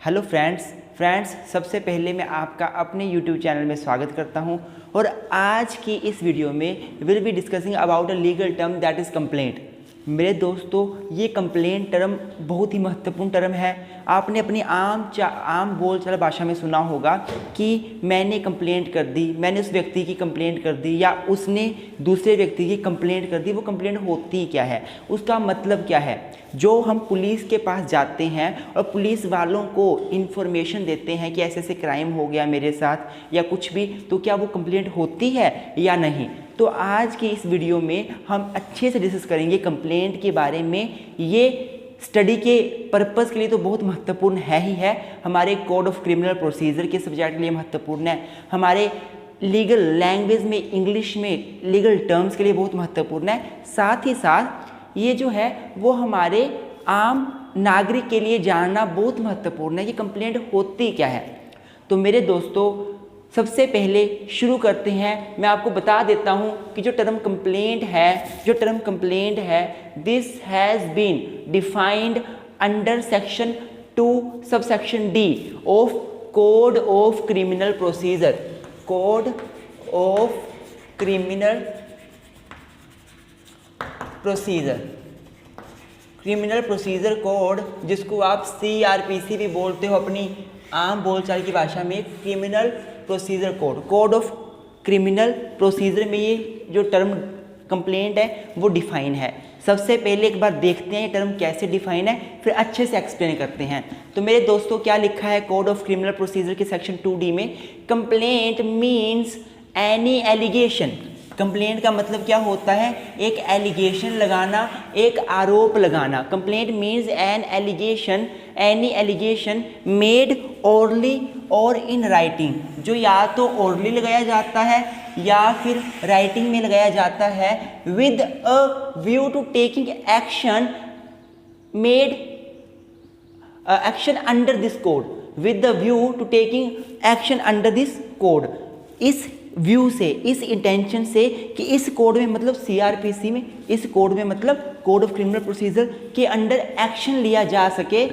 Hello friends सबसे पहले मैं आपका अपने यूट्यूब चैनल में स्वागत करता हूं और आज की इस वीडियो में will be discussing about a legal term that is complaint. मेरे दोस्तों, ये कंप्लेंट टर्म बहुत ही महत्वपूर्ण टर्म है। आपने अपनी आम बोलचाल भाषा में सुना होगा कि मैंने कंप्लेंट कर दी, मैंने उस व्यक्ति की कंप्लेंट कर दी या उसने दूसरे व्यक्ति की कंप्लेंट कर दी। वो कंप्लेंट होती क्या है, उसका मतलब क्या है? जो हम पुलिस के पास जाते हैं और पुलिस वालों को इन्फॉर्मेशन देते हैं कि ऐसे ऐसे क्राइम हो गया मेरे साथ या कुछ भी, तो क्या वो कंप्लेंट होती है या नहीं? तो आज की इस वीडियो में हम अच्छे से डिस्कस करेंगे कंप्लेंट के बारे में। ये स्टडी के पर्पज़ के लिए तो बहुत महत्वपूर्ण है ही है, हमारे कोड ऑफ क्रिमिनल प्रोसीजर के सब्जेक्ट के लिए महत्वपूर्ण है, हमारे लीगल लैंग्वेज में इंग्लिश में लीगल टर्म्स के लिए बहुत महत्वपूर्ण है। साथ ही साथ ये जो है वो हमारे आम नागरिक के लिए जानना बहुत महत्वपूर्ण है कि कंप्लेंट होती क्या है। तो मेरे दोस्तों, सबसे पहले शुरू करते हैं। मैं आपको बता देता हूं कि जो टर्म कंप्लेंट है this has been defined under section 2 subsection D of code of criminal procedure. Code of criminal procedure code, जिसको आप CRPC भी बोलते हो अपनी आम बोलचाल की भाषा में, criminal procedure code of criminal procedure में ये जो टर्म कंप्लेंट है वो डिफाइन है। सबसे पहले एक बार देखते हैं ये टर्म कैसे डिफाइन है, फिर अच्छे से एक्सप्लेन करते हैं। तो मेरे दोस्तों, क्या लिखा है कोड ऑफ क्रिमिनल प्रोसीजर के सेक्शन 2D में? Complaint means any allegation. Complaint का मतलब क्या होता है? एक एलिगेशन लगाना, एक आरोप लगाना। Complaint means any allegation made orally और इन राइटिंग, जो या तो ओरली लगाया जाता है या फिर राइटिंग में लगाया जाता है, with a view to taking action made action under this code, with the view to taking action under this code. इस व्यू से, इस इंटेंशन से कि इस कोड में, मतलब CRPC में, इस कोड में मतलब कोड ऑफ क्रिमिनल प्रोसीजर के अंडर एक्शन लिया जा सके,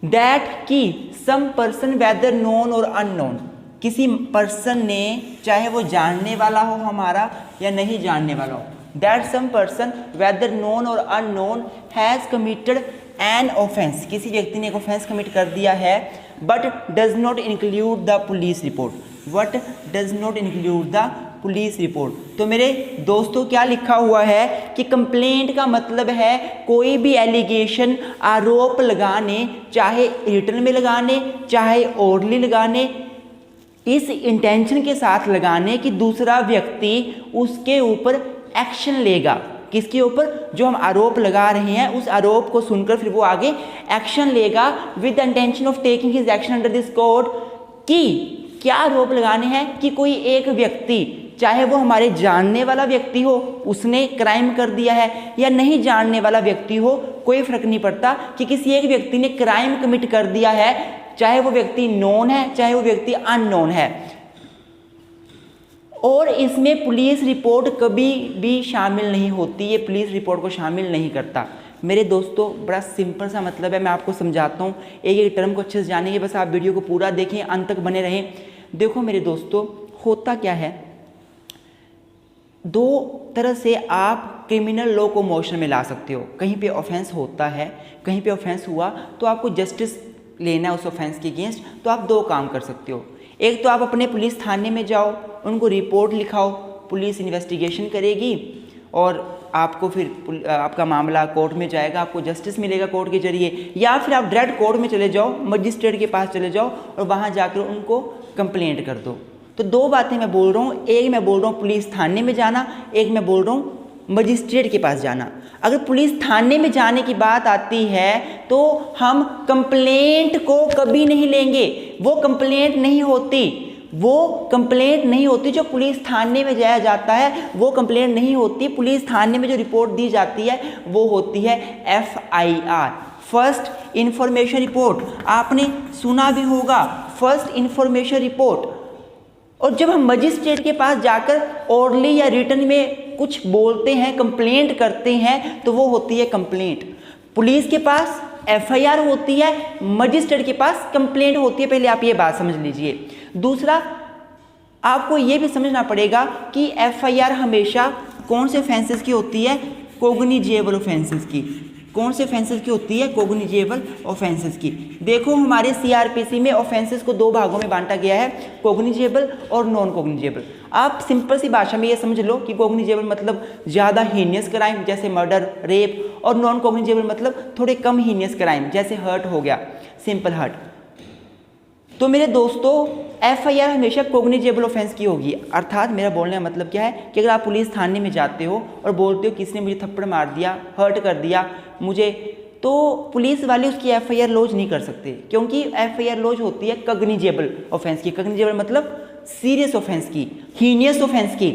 दैट कि सम पर्सन वेदर नोन और अननोन, किसी पर्सन ने, चाहे वो जानने वाला हो हमारा या नहीं जानने वाला हो, that some person whether known और unknown has committed an offence, किसी व्यक्ति ने एक ऑफेंस कमिट कर दिया है, but does not include the police report. What does not include the police report. तो मेरे दोस्तों, क्या लिखा हुआ है कि कंप्लेंट का मतलब है कोई भी एलिगेशन, आरोप लगाने, चाहे रिटन में लगाने चाहे ओरली लगाने, इस इंटेंशन के साथ लगाने कि दूसरा व्यक्ति उसके ऊपर एक्शन लेगा। किसके ऊपर? जो हम आरोप लगा रहे हैं उस आरोप को सुनकर फिर वो आगे एक्शन लेगा, with the intention of taking his action under this code. कि क्या आरोप लगाने हैं कि कोई एक व्यक्ति, चाहे वो हमारे जानने वाला व्यक्ति हो, उसने क्राइम कर दिया है, या नहीं जानने वाला व्यक्ति हो, कोई फर्क नहीं पड़ता, कि किसी एक व्यक्ति ने क्राइम कमिट कर दिया है, चाहे वो व्यक्ति नोन है चाहे वो व्यक्ति अननोन है, और इसमें पुलिस रिपोर्ट कभी भी शामिल नहीं होती। ये पुलिस रिपोर्ट को शामिल नहीं करता। मेरे दोस्तों, बड़ा सिंपल सा मतलब है, मैं आपको समझाता हूँ। एक एक टर्म को अच्छे से जानेंगे, बस आप वीडियो को पूरा देखें, अंत तक बने रहें। देखो मेरे दोस्तों, होता क्या है, दो तरह से आप क्रिमिनल लॉ को मोशन में ला सकते हो। कहीं पे ऑफेंस होता है, कहीं पे ऑफेंस हुआ तो आपको जस्टिस लेना है उस ऑफेंस के अगेंस्ट, तो आप दो काम कर सकते हो। एक तो आप अपने पुलिस थाने में जाओ, उनको रिपोर्ट लिखाओ, पुलिस इन्वेस्टिगेशन करेगी और आपको फिर आपका मामला कोर्ट में जाएगा, आपको जस्टिस मिलेगा कोर्ट के जरिए। या फिर आप डायरेक्ट कोर्ट में चले जाओ, मजिस्ट्रेट के पास चले जाओ और वहाँ जाकर उनको कंप्लेंट कर दो। तो दो बातें मैं बोल रहा हूँ, एक मैं बोल रहा हूँ पुलिस थाने में जाना, एक मैं बोल रहा हूँ मजिस्ट्रेट के पास जाना। अगर पुलिस थाने में जाने की बात आती है तो हम कंप्लेंट को कभी नहीं लेंगे, वो कंप्लेंट नहीं होती, जो पुलिस थाने में जाया जाता है वो कंप्लेंट नहीं होती। पुलिस थाने में जो रिपोर्ट दी जाती है वो होती है FIR, फर्स्ट इंफॉर्मेशन रिपोर्ट। आपने सुना भी होगा, फर्स्ट इंफॉर्मेशन रिपोर्ट। और जब हम मजिस्ट्रेट के पास जाकर ओरली या रिटन में कुछ बोलते हैं, कंप्लेंट करते हैं, तो वो होती है कंप्लेंट। पुलिस के पास एफआईआर होती है, मजिस्ट्रेट के पास कंप्लेंट होती है। पहले आप ये बात समझ लीजिए। दूसरा, आपको ये भी समझना पड़ेगा कि एफआईआर हमेशा कौन से ऑफेंसेस की होती है, कोग्निजेबल ऑफेंसेस की। कौन से ऑफेंसेस की होती है, कोग्निजेबल ऑफेंसेस की। देखो हमारे सीआरपीसी में ऑफेंसेस को दो भागों में बांटा गया है, कोग्निजेबल और नॉन कोग्निजेबल। आप सिंपल सी भाषा में ये समझ लो कि कोग्निजेबल मतलब ज़्यादा हीनियस क्राइम जैसे मर्डर, रेप, और नॉन कोग्निजेबल मतलब थोड़े कम हीनियस क्राइम जैसे हर्ट हो गया, सिंपल हर्ट। तो मेरे दोस्तों, एफआईआर हमेशा कोग्निजेबल ऑफेंस की होगी। अर्थात मेरा बोलने का मतलब क्या है कि अगर आप पुलिस थाने में जाते हो और बोलते हो किसने मुझे थप्पड़ मार दिया, हर्ट कर दिया मुझे, तो पुलिस वाले उसकी एफआईआर लॉन्च नहीं कर सकते, क्योंकि एफआईआर लॉन्च होती है कग्निजेबल ऑफेंस की। कग्निजेबल मतलब सीरियस ऑफेंस की, हीनियस ऑफेंस की।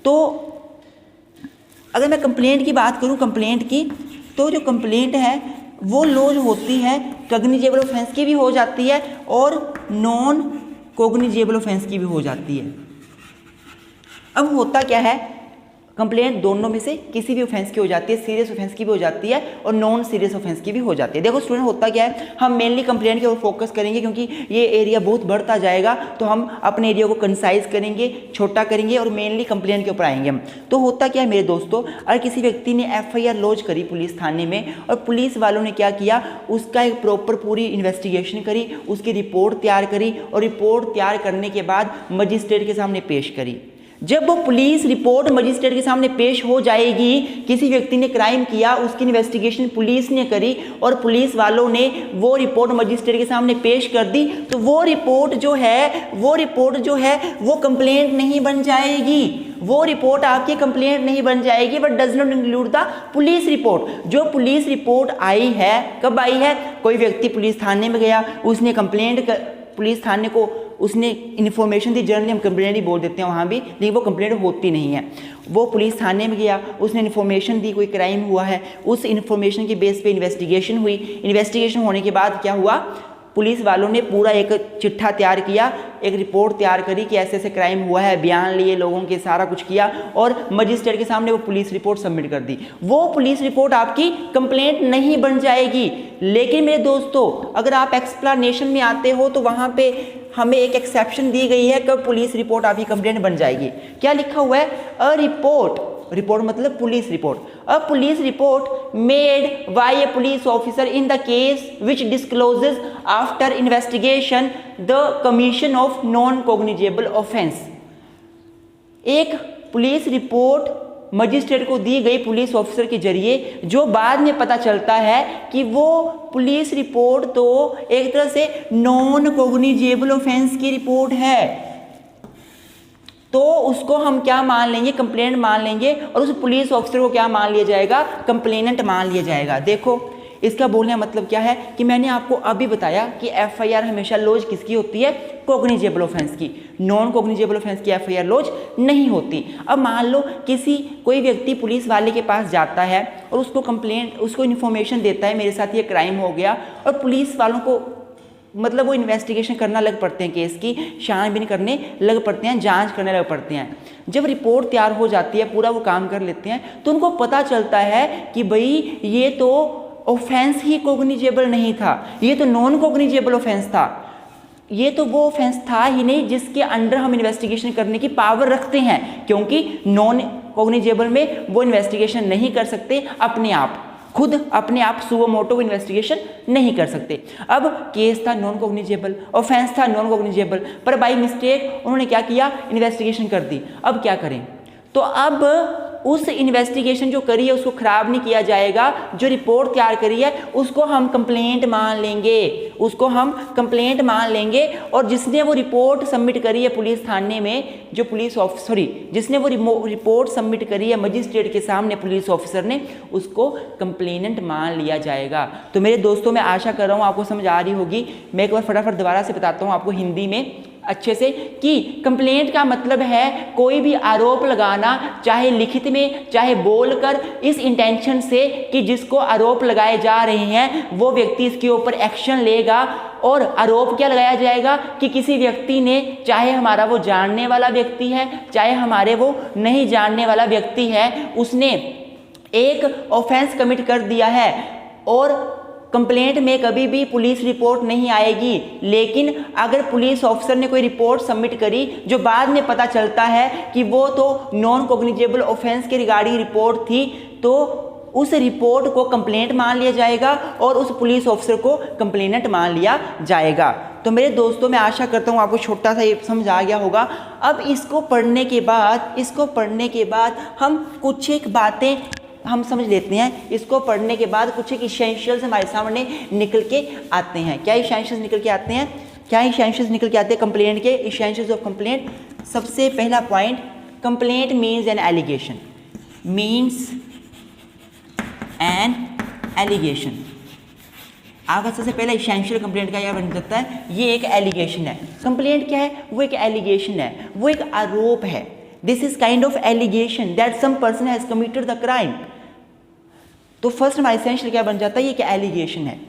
तो अगर मैं कंप्लेंट की बात करूं, कंप्लेंट की, तो जो कंप्लेंट है वो लॉन्च होती है कग्निजेबल ऑफेंस की भी हो जाती है और नॉन कोग्निजेबल ऑफेंस की भी हो जाती है। अब होता क्या है, कंप्लेंट दोनों में से किसी भी ऑफेंस की हो जाती है, सीरियस ऑफेंस की भी हो जाती है और नॉन सीरियस ऑफेंस की भी हो जाती है। देखो स्टूडेंट, होता क्या है, हम मेनली कंप्लेंट के ऊपर फोकस करेंगे क्योंकि ये एरिया बहुत बढ़ता जाएगा, तो हम अपने एरिया को कंसाइज करेंगे, छोटा करेंगे और मेनली कंप्लेंट के ऊपर आएंगे हम। तो होता क्या है मेरे दोस्तों, अगर किसी व्यक्ति ने एफआईआर लॉन्च करी पुलिस थाने में और पुलिस वालों ने क्या किया, उसका एक प्रॉपर पूरी इन्वेस्टिगेशन करी, उसकी रिपोर्ट तैयार करी और रिपोर्ट तैयार करने के बाद मजिस्ट्रेट के सामने पेश करी। जब वो पुलिस रिपोर्ट मजिस्ट्रेट के सामने पेश हो जाएगी, किसी व्यक्ति ने क्राइम किया, उसकी इन्वेस्टिगेशन पुलिस ने करी और पुलिस वालों ने वो रिपोर्ट मजिस्ट्रेट के सामने पेश कर दी, तो वो रिपोर्ट जो है वो कंप्लेंट नहीं बन जाएगी। वो रिपोर्ट आपकी कंप्लेंट नहीं बन जाएगी, but does not include the police report. जो पुलिस रिपोर्ट आई है, कब आई है, कोई व्यक्ति पुलिस थाने में गया, उसने कंप्लेंट पुलिस थाने को उसने इन्फॉर्मेशन दी, जनरली हम कंप्लेंट ही बोल देते हैं वहाँ भी, लेकिन वो कंप्लेंट होती नहीं है। वो पुलिस थाने में गया, उसने इन्फॉर्मेशन दी कोई क्राइम हुआ है, उस इन्फॉर्मेशन के बेस पे इन्वेस्टिगेशन हुई। इन्वेस्टिगेशन होने के बाद क्या हुआ, पुलिस वालों ने पूरा एक चिट्ठा तैयार किया, एक रिपोर्ट तैयार करी कि ऐसे ऐसे क्राइम हुआ है, बयान लिए लोगों के, सारा कुछ किया और मजिस्ट्रेट के सामने वो पुलिस रिपोर्ट सबमिट कर दी। वो पुलिस रिपोर्ट आपकी कंप्लेंट नहीं बन जाएगी। लेकिन मेरे दोस्तों, अगर आप एक्सप्लेनेशन में आते हो तो वहाँ पे हमें एक एक्सेप्शन दी गई है कब पुलिस रिपोर्ट आपकी कंप्लेंट बन जाएगी। क्या लिखा हुआ है, अ रिपोर्ट मतलब police report, a police report made by A police officer in the case which discloses after investigation the commission of non cognisable offence. एक पुलिस रिपोर्ट मजिस्ट्रेट को दी गई पुलिस ऑफिसर के जरिए, जो बाद में पता चलता है कि वो पुलिस रिपोर्ट तो एक तरह से नॉन कोग्निजेबल ऑफेंस की रिपोर्ट है, तो उसको हम क्या मान लेंगे, कंप्लेंट मान लेंगे और उस पुलिस ऑफिसर को क्या मान लिया जाएगा, कंप्लेनेंट मान लिया जाएगा। देखो इसका बोलने का मतलब क्या है कि मैंने आपको अभी बताया कि एफआईआर हमेशा लॉन्च किसकी होती है, कोग्निजेबल ऑफेंस की। नॉन कोग्निजेबल ऑफेंस की एफआईआर लॉन्च नहीं होती। अब मान लो कोई व्यक्ति पुलिस वाले के पास जाता है और उसको इन्फॉर्मेशन देता है मेरे साथ ये क्राइम हो गया, और पुलिस वालों को मतलब वो इन्वेस्टिगेशन करना लग पड़ते हैं, केस की छानबीन करने लग पड़ते हैं, जांच करने लग पड़ते हैं। जब रिपोर्ट तैयार हो जाती है, पूरा वो काम कर लेते हैं, तो उनको पता चलता है कि भाई ये तो ऑफेंस ही कोग्निजेबल नहीं था, ये तो नॉन कोग्निजेबल ऑफेंस था, ये तो वो ऑफेंस था ही नहीं जिसके अंडर हम इन्वेस्टिगेशन करने की पावर रखते हैं, क्योंकि नॉन कोग्निजेबल में वो इन्वेस्टिगेशन नहीं कर सकते खुद अपने आप सुओ मोटो इन्वेस्टिगेशन नहीं कर सकते। अब केस था नॉन कोग्निजेबल, ऑफेंस था नॉन कोग्निजेबल, पर बाई मिस्टेक उन्होंने क्या किया, इन्वेस्टिगेशन कर दी। अब क्या करें, तो अब उस इन्वेस्टिगेशन जो करी है उसको खराब नहीं किया जाएगा, जो रिपोर्ट तैयार करी है उसको हम कंप्लेंट मान लेंगे, और जिसने वो रिपोर्ट सबमिट करी है पुलिस थाने में, जिसने वो रिपोर्ट सबमिट करी है मजिस्ट्रेट के सामने पुलिस ऑफिसर ने, उसको कंप्लेनेंट मान लिया जाएगा। तो मेरे दोस्तों, मैं आशा कर रहा हूँ आपको समझ आ रही होगी। मैं एक बार फटाफट दोबारा से बताता हूँ आपको हिंदी में अच्छे से कि कंप्लेंट का मतलब है कोई भी आरोप लगाना, चाहे लिखित में चाहे बोलकर, इस इंटेंशन से कि जिसको आरोप लगाए जा रहे हैं वो व्यक्ति इसके ऊपर एक्शन लेगा। और आरोप क्या लगाया जाएगा कि किसी व्यक्ति ने, चाहे हमारा वो जानने वाला व्यक्ति है चाहे हमारे वो नहीं जानने वाला व्यक्ति है, उसने एक ऑफेंस कमिट कर दिया है और कंप्लेंट में कभी भी पुलिस रिपोर्ट नहीं आएगी, लेकिन अगर पुलिस ऑफिसर ने कोई रिपोर्ट सबमिट करी जो बाद में पता चलता है कि वो तो नॉन कॉग्निजेबल ऑफेंस के रिगार्डिंग रिपोर्ट थी, तो उस रिपोर्ट को कंप्लेंट मान लिया जाएगा और उस पुलिस ऑफिसर को कंप्लेनेंट मान लिया जाएगा। तो मेरे दोस्तों, मैं आशा करता हूँ आपको छोटा सा ये समझ आ गया होगा। अब इसको पढ़ने के बाद हम कुछ एक बातें हम समझ लेते हैं। इसको पढ़ने के बाद कुछ एक इसेंशियल्स हमारे सामने निकल के आते हैं। क्या इसेंशियल्स निकल के आते हैं? कंप्लेंट के इसेंशियल्स ऑफ कंप्लेंट। सबसे पहला point, complaint means an allegation. आपका सबसे पहला इसेंशियल कंप्लेंट का यह बन जाता है, ये एक एलिगेशन है। कंप्लेंट क्या है? वो एक एलिगेशन है, वो एक आरोप है। This is kind of allegation that some person has committed the crime. तो फर्स्ट हमारा इसेंशियल क्या बन जाता है? ये क्या एलिगेशन है,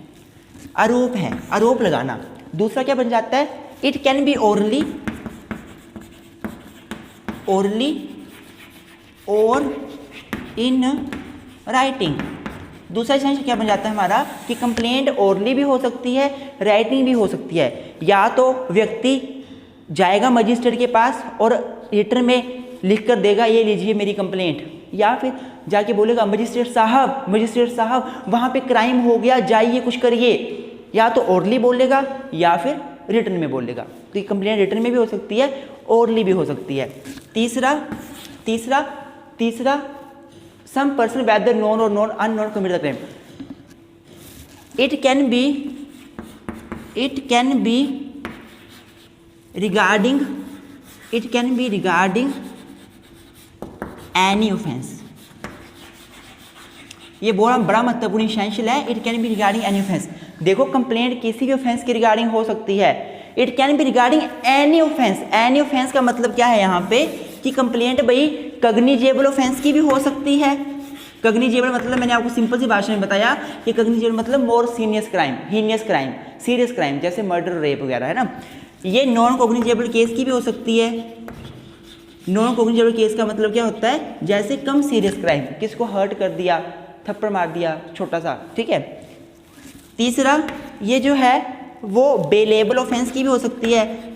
आरोप है, आरोप लगाना। दूसरा क्या बन जाता है? इट कैन बी ओरली और इन राइटिंग। दूसरा इसेंशियल क्या बन जाता है हमारा कि कंप्लेंट ओरली भी हो सकती है, राइटिंग भी हो सकती है। या तो व्यक्ति जाएगा मजिस्ट्रेट के पास और रिटर्न में लिख कर देगा, ये लीजिए मेरी कंप्लेंट, या फिर जाके बोलेगा मजिस्ट्रेट साहब वहाँ पे क्राइम हो गया, जाइए कुछ करिए। या तो ओरली बोलेगा या फिर रिटर्न में बोलेगा। तो ये कंप्लेंट रिटर्न में भी हो सकती है, ओरली भी हो सकती है। तीसरा some person whether known or unknown commit the crime. It can be regarding any offense. ये बड़ा महत्वपूर्ण इसेंशियल है। It can be regarding any offence. देखो, कंप्लेंट किसी भी ऑफेंस के रिगार्डिंग हो सकती है। It can be regarding any offence. Any offence का मतलब क्या है यहाँ पे कि कंप्लेंट भाई कॉग्निजेबल ऑफेंस की भी हो सकती है। कॉग्निजेबल मतलब मैंने आपको सिंपल सी भाषा में बताया कि कॉग्निजेबल मतलब मोर हीनियस क्राइम, सीरियस क्राइम, जैसे मर्डर, रेप वगैरह, है ना। ये नॉन कॉग्निजेबल केस की भी हो सकती है। नॉन कॉग्निजेबल केस का मतलब क्या होता है? जैसे कम सीरियस क्राइम, किसको हर्ट कर दिया, थप्पड़ मार दिया छोटा सा, ठीक है। तीसरा, ये जो है वो बेलेबल ऑफेंस की भी हो सकती है।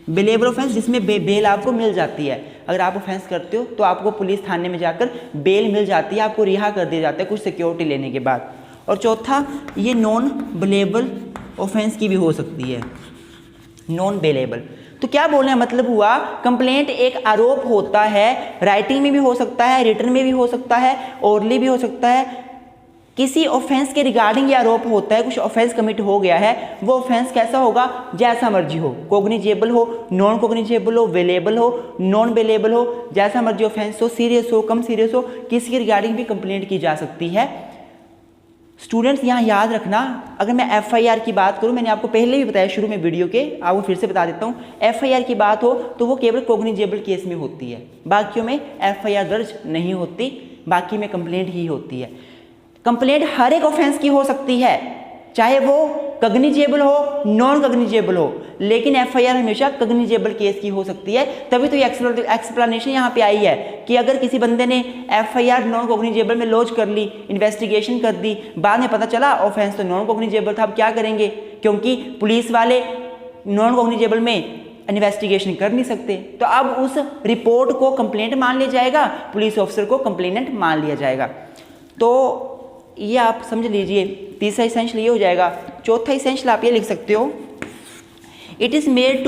बेलेबल ऑफेंस जिसमें बेल आपको मिल जाती है। अगर आप ऑफेंस करते हो तो आपको पुलिस थाने में जाकर बेल मिल जाती है, आपको रिहा कर दिया जाता है कुछ सिक्योरिटी लेने के बाद। और चौथा, ये नॉन बेलेबल ऑफेंस की भी हो सकती है, नॉन बेलेबल। तो क्या बोलने का मतलब हुआ, कंप्लेंट एक आरोप होता है, राइटिंग में भी हो सकता है, रिटर्न में भी हो सकता है, ओरली भी हो सकता है। किसी ऑफेंस के रिगार्डिंग ये आरोप होता है, कुछ ऑफेंस कमिट हो गया है, वो ऑफेंस कैसा होगा? जैसा मर्जी हो, कॉग्निजेबल हो, नॉन कॉग्निजेबल हो, बेलेबल हो, नॉन बेलेबल हो, जैसा मर्जी ऑफेंस हो, सीरियस हो, कम सीरियस हो, किसी के रिगार्डिंग भी कंप्लेंट की जा सकती है। स्टूडेंट्स, यहाँ याद रखना, अगर मैं एफआईआर की बात करूँ, मैंने आपको पहले भी बताया शुरू में वीडियो के, आपको फिर से बता देता हूँ, एफआईआर की बात हो तो वो केवल कॉग्निजेबल केस में होती है, बाकियों में एफआईआर दर्ज नहीं होती, बाकी में कंप्लेंट ही होती है। कंप्लेंट हर एक ऑफेंस की हो सकती है, चाहे वो कॉग्निजेबल हो, नॉन कॉग्निजेबल हो, लेकिन एफआईआर हमेशा कॉग्निजेबल केस की हो सकती है। तभी तो ये एक्सप्लेनेशन यहाँ पे आई है कि अगर किसी बंदे ने एफआईआर नॉन कॉग्निजेबल में लॉन्च कर ली, इन्वेस्टिगेशन कर दी, बाद में पता चला ऑफेंस तो नॉन कॉग्निजेबल था, अब क्या करेंगे? क्योंकि पुलिस वाले नॉन कॉग्निजेबल में इन्वेस्टिगेशन कर नहीं सकते, तो अब उस रिपोर्ट को कंप्लेंट मान लिया जाएगा, पुलिस ऑफिसर को कंप्लेनेंट मान लिया जाएगा। तो ये आप समझ लीजिए, तीसरा इसेंशियल ये हो जाएगा। चौथा इसेंशियल आप ये लिख सकते हो, it is made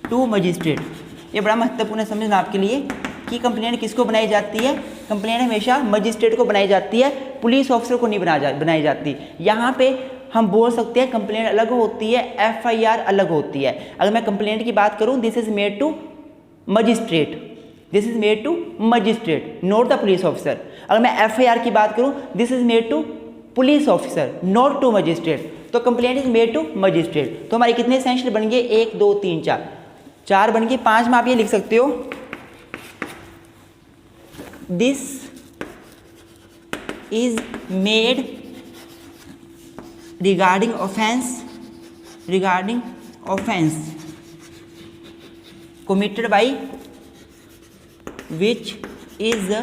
to magistrate. ये बड़ा महत्वपूर्ण है समझना आपके लिए कि कंप्लेंट किसको बनाई जाती है। कंप्लेंट हमेशा मजिस्ट्रेट को बनाई जाती है, पुलिस ऑफिसर को नहीं बनाई जाती। यहाँ पे हम बोल सकते हैं कंप्लेंट अलग होती है, एफआईआर अलग होती है। अगर मैं कंप्लेंट की बात करूँ, this is made to magistrate, not the police officer. अगर मैं एफआईआर की बात करूं, this is made to police officer, not to magistrate. तो complaint is made to magistrate. तो हमारे कितने इसेंशियल बन गए? 1 2 3 4 बन गए। 5 में आप ये लिख सकते हो, this is made regarding offence committed by which is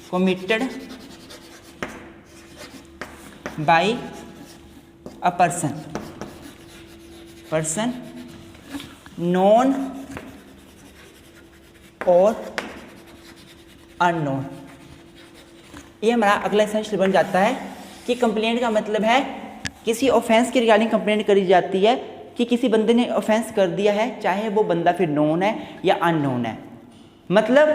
committed by a person known और अननोन। ये हमारा अगला एसेंशियल बन जाता है कि कंप्लेंट का मतलब है किसी ऑफेंस के रिगार्डिंग कंप्लेंट करी जाती है कि किसी बंदे ने ऑफेंस कर दिया है, चाहे वो बंदा फिर नोन है या अननोन है। मतलब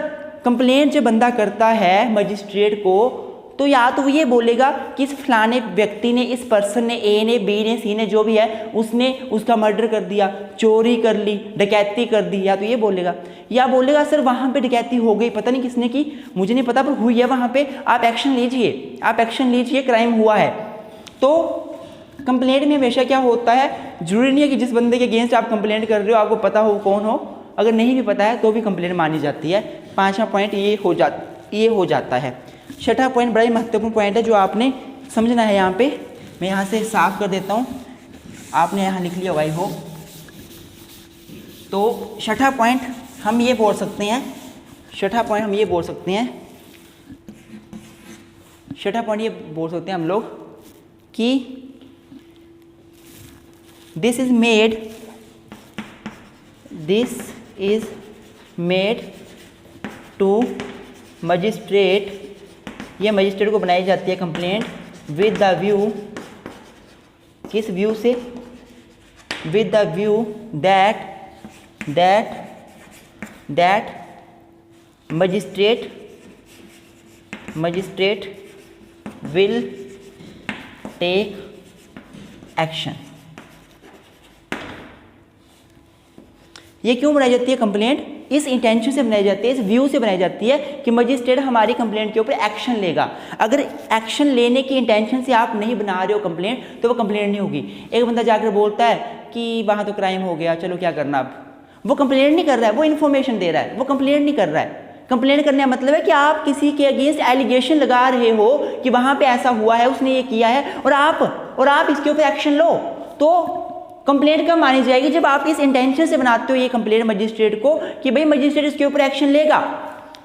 कंप्लेंट जो बंदा करता है मजिस्ट्रेट को, तो या तो वो ये बोलेगा कि इस फलाने व्यक्ति ने, इस पर्सन ने, ए ने, बी ने, सी ने, जो भी है, उसने उसका मर्डर कर दिया, चोरी कर ली, डकैती कर दी, या तो ये बोलेगा, या बोलेगा सर वहाँ पे डकैती हो गई, पता नहीं किसने की, मुझे नहीं पता, पर हुई है वहाँ पे, आप एक्शन लीजिए, आप एक्शन लीजिए, क्राइम हुआ है। तो कंप्लेंट में हमेशा क्या होता है, जरूरी नहीं है कि जिस बंदे के अगेंस्ट आप कंप्लेंट कर रहे हो आपको पता हो कौन हो, अगर नहीं भी पता है तो भी कंप्लेंट मानी जाती है। पांचवा पॉइंट ये हो जाता है। छठा पॉइंट बड़ा ही महत्वपूर्ण पॉइंट है जो आपने समझना है। यहाँ पे मैं यहाँ से साफ कर देता हूँ, आपने यहाँ लिख लिया भाई हो। तो छठा पॉइंट हम ये बोल सकते हैं, हम लोग कि this is made to magistrate, ये मजिस्ट्रेट को बनाई जाती है कंप्लेंट विद द व्यू, किस व्यू से, with the view that magistrate will take action. ये क्यों बनाई जाती है कंप्लेंट? इस इंटेंशन से बनाई जाती है, इस व्यू से बनाई जाती है कि मजिस्ट्रेट हमारी कंप्लेंट के ऊपर एक्शन लेगा। अगर एक्शन लेने की इंटेंशन से आप नहीं बना रहे हो कंप्लेंट, तो वो कंप्लेंट नहीं होगी। एक बंदा जाकर बोलता है कि वहाँ तो क्राइम हो गया, चलो क्या करना अब, वो कंप्लेंट नहीं कर रहा है, वो इन्फॉर्मेशन दे रहा है, वो कंप्लेंट नहीं कर रहा है। कंप्लेंट करने का मतलब है कि आप किसी के अगेंस्ट एलिगेशन लगा रहे हो कि वहाँ पे ऐसा हुआ है, उसने ये किया है, और आप इसके ऊपर एक्शन लो। तो कंप्लेंट कब मानी जाएगी? जब आप इस इंटेंशन से बनाते हो ये कंप्लेंट मजिस्ट्रेट को कि भाई मजिस्ट्रेट इसके ऊपर एक्शन लेगा।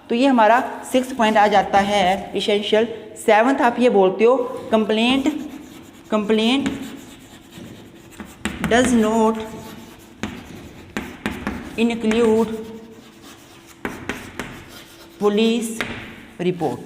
तो ये हमारा 6 पॉइंट आ जाता है इसेंशियल। 7th आप ये बोलते हो complaint does not include police report.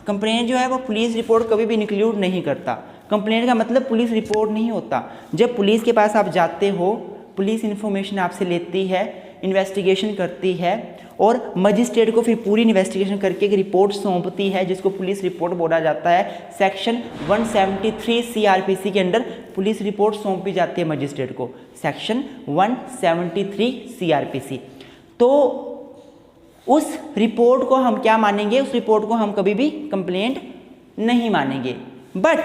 Complaint जो है वो पुलिस रिपोर्ट कभी भी इंक्लूड नहीं करता। कंप्लेंट का मतलब पुलिस रिपोर्ट नहीं होता। जब पुलिस के पास आप जाते हो, पुलिस इन्फॉर्मेशन आपसे लेती है, इन्वेस्टिगेशन करती है, और मजिस्ट्रेट को फिर पूरी इन्वेस्टिगेशन करके एक रिपोर्ट सौंपती है जिसको पुलिस रिपोर्ट बोला जाता है। सेक्शन 173 CRPC के अंडर पुलिस रिपोर्ट सौंपी जाती है मजिस्ट्रेट को, सेक्शन 173 CRPC। तो उस रिपोर्ट को हम क्या मानेंगे? उस रिपोर्ट को हम कभी भी कंप्लेंट नहीं मानेंगे। बट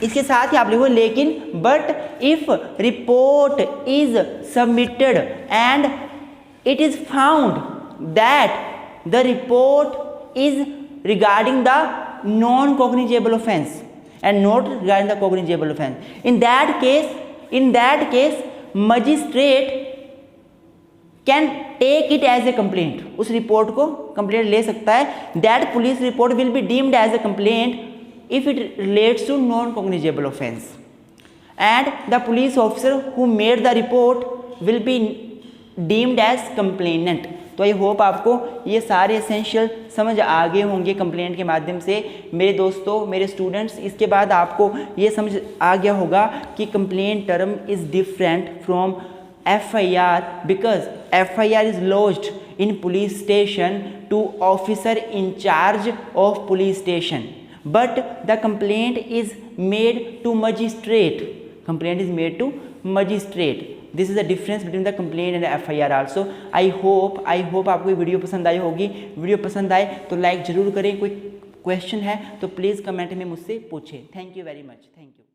इसके साथ ही आप लिखो लेकिन, but if report is submitted and it is found that the report is regarding the non cognizable offence and not regarding the cognizable offence, in that case magistrate can take it as a complaint. उस report को complaint ले सकता है। That police report will be deemed as a complaint if it relates to non-cognizable offense and the police officer who made the report will be deemed as complainant। तो I hope आपको ये सारे essential समझ आ गए होंगे complaint के माध्यम से मेरे दोस्तों, मेरे स्टूडेंट्स। इसके बाद आपको ये समझ आ गया होगा कि complaint term is different from FIR because FIR is lodged in police station to officer in charge of police station, but the complaint is made to magistrate. This is the difference between the complaint and the FIR also. I hope आपको ये video पसंद आई होगी। Video पसंद आए तो like ज़रूर करें। कोई क्वेश्चन है तो प्लीज़ कमेंट में मुझसे पूछें। Thank you very much. Thank you.